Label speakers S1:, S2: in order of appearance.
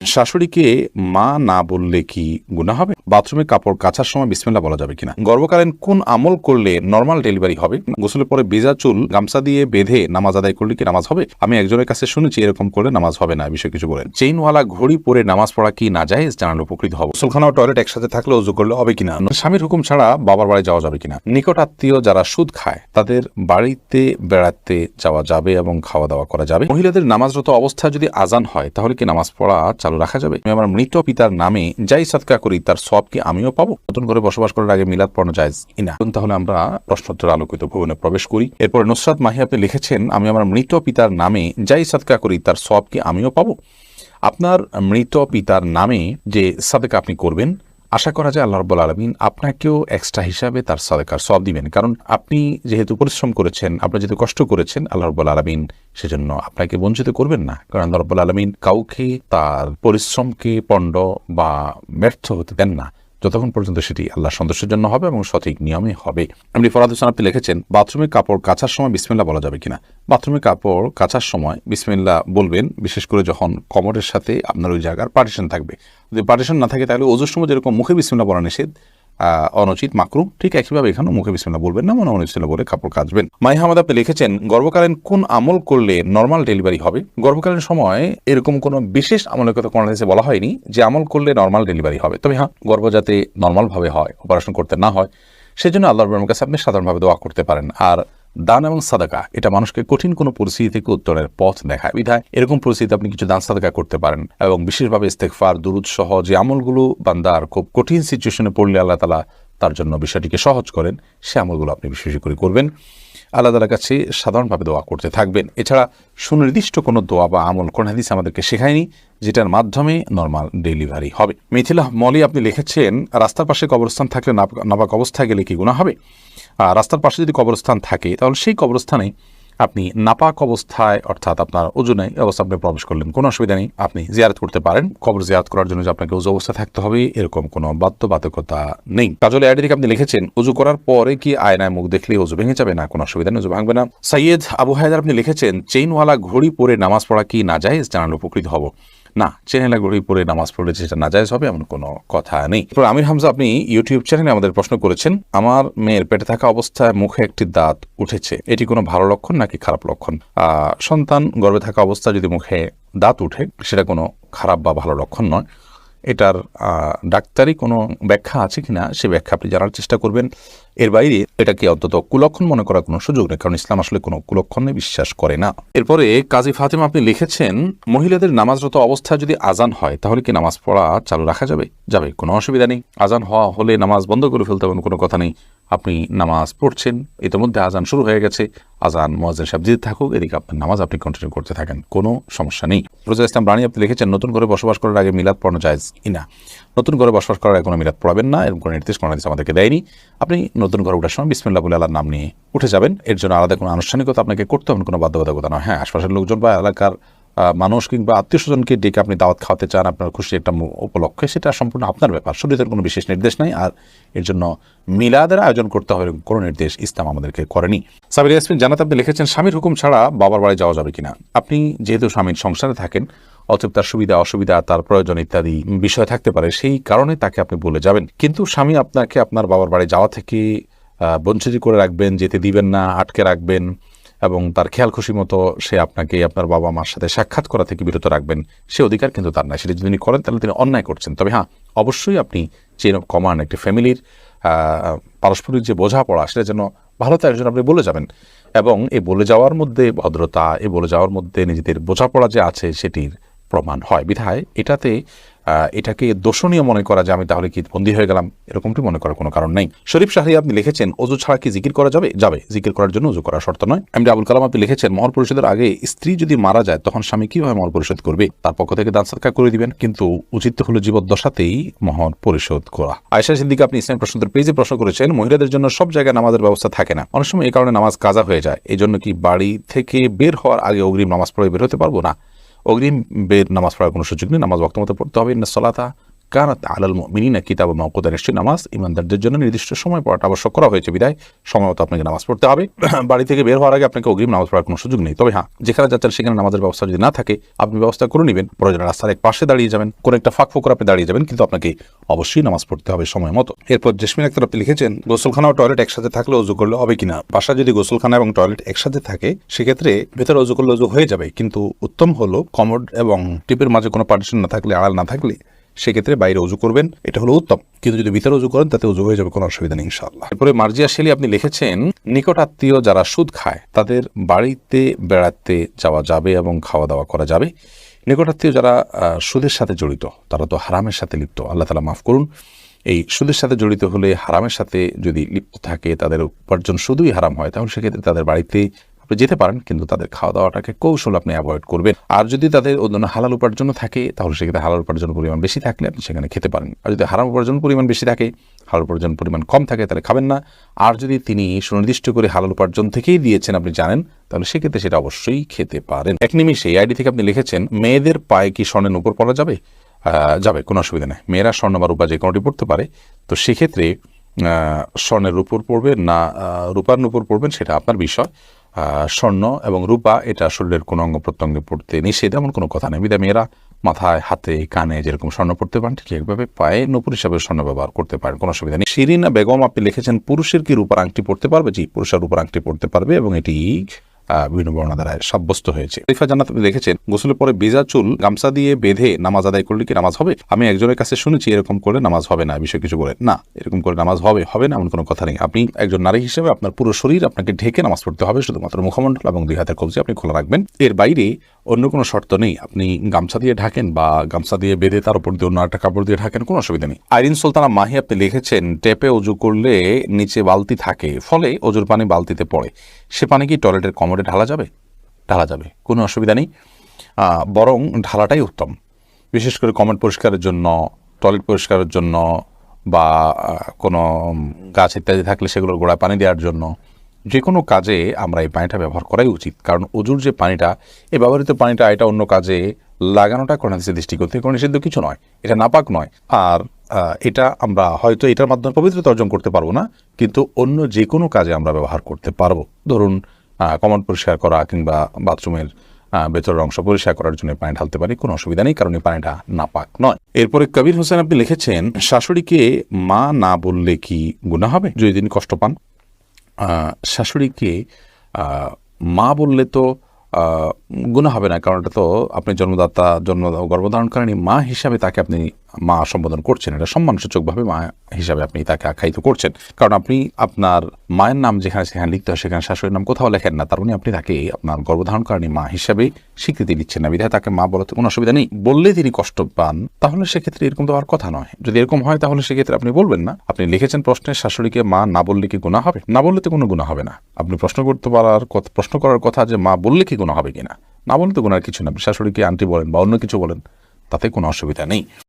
S1: শাশুড়িকে মা না বললে কি গুনাহ হবে? বাথরুমে কাপড় কাচার সময় বিসমিল্লাহ বলা যাবে কিনা? গর্ভকালীন কোন আমল করলে নরমাল ডেলিভারি হবে? গোসলের পরে ভেজা চুল গামছা দিয়ে বেঁধে নামাজ আদায় করলে কি নামাজ হবে? আমি একজনের কাছে শুনেছি এরকম করলে নামাজ হবে না, বিষয়ে কিছু বলেন। চেইনওয়ালা ঘড়ি পরে নামাজ পড়া কি নাজায়েজ? জানালে উপকৃত হব। গোসলখানা ও টয়লেট একসাথে থাকলে ওযু করলে হবে কিনা? স্বামীর হুকুম ছাড়া বাবার বাড়ি যাওয়া যাবে কিনা? নিকট আত্মীয় যারা সুদ খায় তাদের বাড়িতে বেড়াতে যাওয়া যাবে এবং খাওয়া দাওয়া করা যাবে। মহিলাদের নামাজরত অবস্থায় যদি আজান হয় তাহলে কি নামাজ পড়া চালু রাখা যাবে? আমি আমার মৃত পিতার নামে যাই সদকা করি তার সওয়াব কি আমিও পাবো? নতুন করে বসবাস করার আগে মিলাদ পড়ানো জায়েজ কিনা? তাহলে আমরা প্রশ্নোত্তর আলোকিত ভবনে প্রবেশ করি। এরপর নুসরাত মাহি আপনি লিখেছেন, আমি আমার মৃত পিতার নামে যাই সদকা করি তার সওয়াব কি আমিও পাবো? আপনার মৃত পিতার নামে যে সাদকা আপনি করবেন, আশা করা যায় আল্লাহ রাব্বুল আলামিন আপনাকেও এক্সট্রা হিসাবে তার সাদকার সওয়াব দিবেন। কারণ আপনি যেহেতু পরিশ্রম করেছেন, আপনি যেহেতু কষ্ট করেছেন, আল্লাহ রাব্বুল আলামিন সেজন্য আপনাকে বঞ্চিত করবেন না। কারণ আল্লাহ রাব্বুল আলামিন কাউকে তার পরিশ্রমকে পণ্ড বা ব্যর্থ হতে দেন না, যতক্ষণ পর্যন্ত সেটি আল্লাহ সন্তোষের জন্য হবে এবং সঠিক নিয়মে হবে। এমনি ফরাদ হোসেন আপনি লিখেছেন, বাথরুমে কাপড় কাচার সময় বিসমিল্লাহ বলা যাবে কিনা? বাথরুমে কাপড় কাচার সময় বিসমিল্লাহ বলবেন, বিশেষ করে যখন কমরের সাথে আপনার ওই জায়গার পার্টিশন থাকবে। যদি পার্টিশন না থাকে তাহলে ওযুর সময় যেরকম মুখে বিসমিল্লাহ বলা নিষেধ, অনুচিত, মাকরুহ, ঠিক একইভাবে এখানেও মুখে বিসমিল্লাহ বলবেন না, মনে বিসমিল্লাহ বলে কাপড় কাচবেন। মাই হামাদ আপনি লিখেছেন, গর্ভকালীন কোন আমল করলে নরমাল ডেলিভারি হবে? গর্ভকালীন সময় এরকম কোনো বিশেষ আমলের কথা কোরআন হাদিসে বলা হয়নি যে আমল করলে নরমাল ডেলিভারি হবে। তবে হ্যাঁ, গর্ভ যাতে নরমালভাবে হয়, অপারেশন করতে না হয়, সেজন্য আল্লাহর রাব্বুল কাছে আপনি সাধারণভাবে দোয়া করতে পারেন। আর দান এবং সাদাকা এটা মানুষকে কঠিন কোনো পরিস্থিতি থেকে উত্তরের পথ দেখায়। বিধায় এরকম পরিস্থিতিতে আপনি কিছু দান সাদাকা করতে পারেন এবং বিশেষভাবে ইস্তেগফার, দুরূদ সহ যে আমলগুলো বান্দার খুব কঠিন সিচুয়েশনে পড়লে আল্লাহ তাআলা তার জন্য বিষয়টিকে সহজ করেন, সে আমলগুলো আপনি বিশেষ করে করবেন। আল্লাহ তাআলার কাছে সাধারণভাবে দোয়া করতে থাকবেন। এছাড়া সুনির্দিষ্ট কোনো দোয়া বা আমল কোরআন হাদিস আমাদেরকে শেখায়নি যেটার মাধ্যমে নরমাল ডেলিভারি হবে। মিথিলা মলি আপনি লিখেছেন, রাস্তার পাশে কবরস্থান থাকলে নাপাক অবস্থায় গেলে কি গুনাহ হবে? রাস্তার পাশে যদি কবরস্থান থাকে তাহলে সেই কবরস্থানে আপনি নাপাক অবস্থায়, অর্থাৎ আপনার ওযু নাই অবস্থা আপনি প্রবেশ করলেন, কোনো অসুবিধা নেই, আপনি জিয়ারত করতে পারেন। কবর জিয়ারত করার জন্য যে আপনাকে ওযু অবস্থা থাকতে হবে এরকম কোনো বাধ্যবাধকতা নেই। কাজল এডি থেকে আপনি লিখেছেন, ওযু করার পরে কি আয়নায় মুখ দেখলে ওযু ভেঙে যাবে? না, কোনো অসুবিধা নেই, ওযু ভাঙবে না। সৈয়দ আবু হায়দার আপনি লিখেছেন, চেইনওয়ালা ঘড়ি পরে নামাজ পড়া কি নাজায়েজ? জানালে উপকৃত হব। না, চেইনওয়ালা ঘড়ি পরে নামাজ পড়লে যেটা নাজায়েজ হবে এমন কোনো কথা নেই। আমির হামজা আপনি ইউটিউব চ্যানেলে আমাদের প্রশ্ন করেছেন, আমার মেয়ের পেটে থাকা অবস্থায় মুখে একটি দাঁত উঠেছে, এটি কোনো ভালো লক্ষণ নাকি খারাপ লক্ষণ? সন্তান গর্ভে থাকা অবস্থায় যদি মুখে দাঁত উঠে সেটা কোনো খারাপ বা ভালো লক্ষণ নয়। এটার ডাক্তারি কোনো ব্যাখ্যা আছে কিনা সে ব্যাখ্যা আপনি জানার চেষ্টা করবেন। এর বাইরে এটাকে অন্তত কুলক্ষণ মনে করার কোনো সুযোগ নেই, কারণ ইসলাম আসলে কোনো কুলক্ষণে বিশ্বাস করে না। এরপরে কাজী ফাতেমা আপনি লিখেছেন, মহিলাদের নামাজরত অবস্থায় যদি আজান হয় তাহলে কি নামাজ পড়া চালু রাখা যাবে? যাবে, কোনো অসুবিধা নেই। আজান হওয়া হলে নামাজ বন্ধ করে ফেলতে হবে কোনো কথা নেই। আপনি নামাজ পড়ছেন, ইতিমধ্যে আজান শুরু হয়ে গেছে, আজান মুয়াজ্জিন সাহেব দিতে থাকুক, এদিকে আপনার নামাজ আপনি কন্টিনিউ করতে থাকেন, কোনো সমস্যা নেই। রোজা ইসলাম রানী আপনি লিখেছেন, নতুন করে বসবাস করার আগে মিলাদ পড়ানো জায়েজ কিনা? নতুন করে বসবাস করার আগে কোনো মিলাদ পড়াবেন না, এরকম কোনো নির্দেশ কোরআন হাদিস আমাদেরকে দেয়নি। আপনি নতুন ঘরে ওঠার সময় বিসমিল্লাহ বলে আল্লাহর নাম নিয়ে উঠে যাবেন। এর জন্য আলাদা কোনো আনুষ্ঠানিকতা আপনাকে করতে হবে, কোনো বাধ্যবাধকতা নয়। হ্যাঁ, আশপাশের লোকজন বা এলাকার মানুষ কিংবা আত্মীয় স্বজনকে ডেকে আপনি দাওয়াত খাওয়াতে চান আপনার খুশি একটা উপলক্ষে, সেটা সম্পূর্ণ আপনার ব্যাপার, শরীয়তের কোনো বিশেষ নির্দেশ নাই। আর এর জন্য মিলাদের আয়োজন করতে হবে কোনো নির্দেশ ইসলাম আমাদেরকে করেনি। সাবির ইয়াসমিন জানাত আপনি লিখেছেন, স্বামীর হুকুম ছাড়া বাবার বাড়ি যাওয়া যাবে কিনা? আপনি যেহেতু স্বামীর সংসারে থাকেন, অতএব তার সুবিধা অসুবিধা, তার প্রয়োজন ইত্যাদি বিষয় থাকতে পারে, সেই কারণে তাকে আপনি বলে যাবেন। কিন্তু স্বামী আপনাকে আপনার বাবার বাড়ি যাওয়া থেকে বঞ্চিত করে রাখবেন, যেতে দিবেন না, আটকে রাখবেন এবং তার খেয়াল খুশি মতো সে আপনাকে আপনার বাবা মার সাথে সাক্ষাৎ করা থেকে বিরত রাখবেন, সে অধিকার কিন্তু তার নাই। সেটা যদি তিনি করেন তাহলে তিনি অন্যায় করছেন। তবে হ্যাঁ, অবশ্যই আপনি চেইন অফ কমান্ড, একটি ফ্যামিলির পারস্পরিক যে বোঝাপড়া, সেটা যেন ভালো তার জন্য আপনি বলে যাবেন এবং এই বলে যাওয়ার মধ্যে ভদ্রতা, এই বলে যাওয়ার মধ্যে নিজেদের বোঝাপড়া যে আছে সেটির প্রমাণ হয়। বিধায় এটাকে দোষণীয় মনে করা যে আমি তাহলে কি বন্দী হয়ে গেলাম, এরকমটি মনে করার কোনো কারণ নেই। শরীফ শাহরি আপনি লিখেছেন, ওযু ছাড়া কি জিকির করা যাবে? যাবে, জিকির করার জন্য ওযু করা শর্ত নয়। এমডি আবুল কালাম আপনি লিখেছেন, মহর পরিশোধের আগে স্ত্রী যদি মারা যায় তখন স্বামী কিভাবে মহর পরিশোধ করবে? তার পক্ষ থেকে দান সাদকা করে দিবেন, কিন্তু উচিত হলো জীবদ্দশাতেই মহর পরিশোধ করা। আয়েশা সিদ্দিকা আপনি ইসলাম প্রশ্নোত্তর পেজে প্রশ্ন করেছেন, মহিলাদের জন্য সব জায়গায় নামাজের ব্যবস্থা থাকে না, অনেক সময় এই কারণে নামাজ কাজা হয়ে যায়, এই জন্য কি বাড়ি থেকে বের হওয়ার আগে অগ্রিম নামাজ পড়ে বের হতে পারবো? না, অগ্রিম বের নামাজ পড়ার কোনো সুযোগ নেই, নামাজ ওয়াক্ত মতো পড়তে হবে। ইন্নাস সালাতা কানাত আলাল মুমিনিনা কিতাবাম মাওকুতা, নিশ্চয়ই নামাজ ইমানদারদের জন্য নির্দিষ্ট সময় পড়াটা আবশ্যক করা হয়েছে, বিধায় সময় মতো আপনাকে নামাজ পড়তে হবে। বাড়ি থেকে বের হওয়ার আগে আপনাকে অগ্রিম নামাজ পড়ার কোনো সুযোগ নেই। তবে হ্যাঁ, যেখানে যাচ্ছেন সেখানে নামাজের ব্যবস্থা যদি না থাকে আপনি ব্যবস্থা করে নেবেন, প্রয়োজনে রাস্তার এক পাশে দাঁড়িয়ে যাবেন, কোনো একটা ফাঁক ফোকর আপনি দাঁড়িয়ে যাবেন, কিন্তু আপনাকে অবশ্যই নামাজ পড়তে হবে সময় মতো। এরপর জেসমিন আক্তার আপনি লিখেছেন, গোসলখানা ও টয়লেট একসাথে থাকলে অজু করলে হবে কিনা? বাসা যদি গোসলখানা এবং টয়লেট একসাথে থাকে সেক্ষেত্রে ভেতরে অজু করলে অজু হয়ে যাবে, কিন্তু উত্তম হলো কমোড এবং টিপের মাঝে কোনো পার্টিশন না থাকলে, আড়াল না থাকলে সেক্ষেত্রে বাইরে অজু করবেন, এটা হলো উত্তম। কিন্তু যদি ভিতরে অজু করেন তাতে অজু হয়ে যাবে, কোনো অসুবিধা নেই ইনশাআল্লাহ। এরপরে মার্জিয়া শেলি আপনি লিখেছেন, নিকট আত্মীয় যারা সুদ খায় তাদের বাড়িতে বেড়াতে যাওয়া যাবে এবং খাওয়া দাওয়া করা যাবে। নিকটাত্মীয় যারা সুদের সাথে জড়িত তারা তো হারামের সাথে লিপ্ত, আল্লাহ তাআলা মাফ করুন। এই সুদের সাথে জড়িত হলে, হারামের সাথে যদি লিপ্ত থাকে, তাদের উপার্জন শুধুই হারাম হয়, তাহলে সেক্ষেত্রে তাদের বাড়িতে যেতে পারেন, কিন্তু তাদের খাওয়া দাওয়াটাকে কৌশল আপনি অ্যাভয়েড করবেন। আর যদি তাদের অন্য হালাল উপার্জন থাকে তাহলে সেক্ষেত্রে হালাল উপার্জন পরিমাণ বেশি থাকলে আপনি সেখানে খেতে পারেন। আর যদি হারাম উপার্জন পরিমাণ বেশি থাকে, হালাল উপার্জন পরিমাণ কম থাকে, তাহলে খাবেন না। আর যদি তিনি সুনির্দিষ্ট করে হালাল উপার্জন থেকেই দিয়েছেন আপনি জানেন, তাহলে সেক্ষেত্রে সেটা অবশ্যই খেতে পারেন। এক নিমিষে এই আইডি থেকে আপনি লিখেছেন, মেয়েদের পায়ে কি স্বর্ণের উপর পরা যাবে? যাবে, কোনো অসুবিধা নেই। মেয়েরা স্বর্ণ বা রূপা যে কোনোটি পড়তে পারে, তো সেক্ষেত্রে স্বর্ণের উপর পড়বেন না রূপার উপর পড়বেন সেটা আপনার বিষয়। স্বর্ণ এবং রূপা এটা শরীরের কোনো অঙ্গ প্রত্যঙ্গে পড়তে নিষেধ, এমন কোনো কথা নেই। বিধায় মেয়েরা মাথায়, হাতে, কানে যেরকম স্বর্ণ পড়তে পারেন ঠিক একভাবে পায়ে নূপুর হিসাবে স্বর্ণ ব্যবহার করতে পারেন, কোনো অসুবিধা নেই। শিরিনা বেগম আপনি লিখেছেন, পুরুষের কি রূপার আংটি পড়তে পারবে? জি, পুরুষের রূপার আংটি পড়তে পারবে এবং এটি বিভিন্ন বর্ণনা দ্বারা সাব্যস্ত হয়েছে। রিফা জান্নাত আপনি লিখেছেন, গোসলের পরে ভেজা চুল গামছা দিয়ে বেঁধে নামাজ আদায় করলে কি নামাজ হবে? আমি একজনের কাছে শুনেছি এরকম করে নামাজ হবে না, বিষয় কিছু বলে না, এরকম করে নামাজ হবে না এমন কোনো কথা নেই। আপনি একজন নারী হিসেবে আপনার পুরো শরীর আপনাকে ঢেকে নামাজ পড়তে হবে, শুধুমাত্র মুখমণ্ডল এবং দুই হাতের কবজি আপনি খোলা রাখবেন, এর বাইরে অন্য কোনো শর্ত নেই। আপনি গামছা দিয়ে ঢাকেন বা গামছা দিয়ে বেঁধে তার উপর দিয়ে অন্য একটা কাপড় দিয়ে ঢাকেন, কোনো অসুবিধা নেই। আইরিন সুলতানা মাহি আপনি লিখেছেন, টেপে অজু করলে নিচে বালতি থাকে, ফলে অজুর পানি বালতিতে পড়ে, সে পানি কি টয়লেটের কমোডে ঢালা যাবে? ঢালা যাবে, কোনো অসুবিধা নেই। বরং ঢালাটাই উত্তম, বিশেষ করে কমোড পরিষ্কারের জন্য, টয়লেট পরিষ্কারের জন্য, বা কোনো গাছ ইত্যাদি থাকলে সেগুলোর গোড়ায় পানি দেওয়ার জন্য, যে কোনো কাজে আমরা এই পানিটা ব্যবহার করাই উচিত। কারণ অজুর যে পানিটা, এই ব্যবহৃত পানিটা এটা অন্য কাজে লাগানোটা কোরআন হাদিসের দৃষ্টিকোণ থেকে কোনো নিষিদ্ধ কিছু নয়, এটা নাপাক নয়। আর এটা আমরা হয়তো এটার মাধ্যমে পবিত্রতা অর্জন করতে পারবো না, কিন্তু অন্য যে কোনো কাজে আমরা ব্যবহার করতে পারবো। ধরুন কমোড পরিষ্কার করা কিংবা বাথরুমের ভেতরের অংশ পরিষ্কার করার জন্য পানি ঢালতে পারি, কোনো অসুবিধা নেই, কারণ এই পানিটা নাপাক নয়। এরপরে কবির হোসেন আপনি লিখেছেন, শাশুড়িকে মা না বললে কি গুনাহ হবে যদি তিনি কষ্ট পান? শাশুড়িকে মা বললে তো গুনাহ হবে না, কারণ এটা তো আপনি গর্ভধারণকারিণী মা হিসাবে তাকে আপনি মা সম্বোধন করছেন, এটা সম্মানসূচকভাবে মা হিসাবে আপনি তাকে আখ্যায়িত করছেন। কারণ আপনি আপনার মায়ের নাম যেখানে সেখানে লিখতে হয়, সেখানে শাশুড়ির নাম কোথাও লেখেন না, তার মানে আপনি তাকে আপনার গর্ভধারণকারিণী মা হিসাবে স্বীকৃতি দিচ্ছেন না, বিধায় তাকে মা বলাতে কোনো অসুবিধা নেই। বললে তিনি কষ্ট পান তাহলে সেক্ষেত্রে এরকম তো আর কথা নয়। যদি এরকম হয় তাহলে সেক্ষেত্রে আপনি বলবেন না। আপনি লিখেছেন প্রশ্নে, শাশুড়িকে মা না বললে কি গুনাহ হবে? না বললে তো কোনো গুনাহ হবে না। আপনি প্রশ্ন করার কথা যে মা বললে কি গুনাহ হবে কিনা, না বললে তো গুনার কিছু না। আপনি শাশুড়িকে আন্টি বলেন বা অন্য কিছু বলেন, তাতে কোনো অসুবিধা নেই।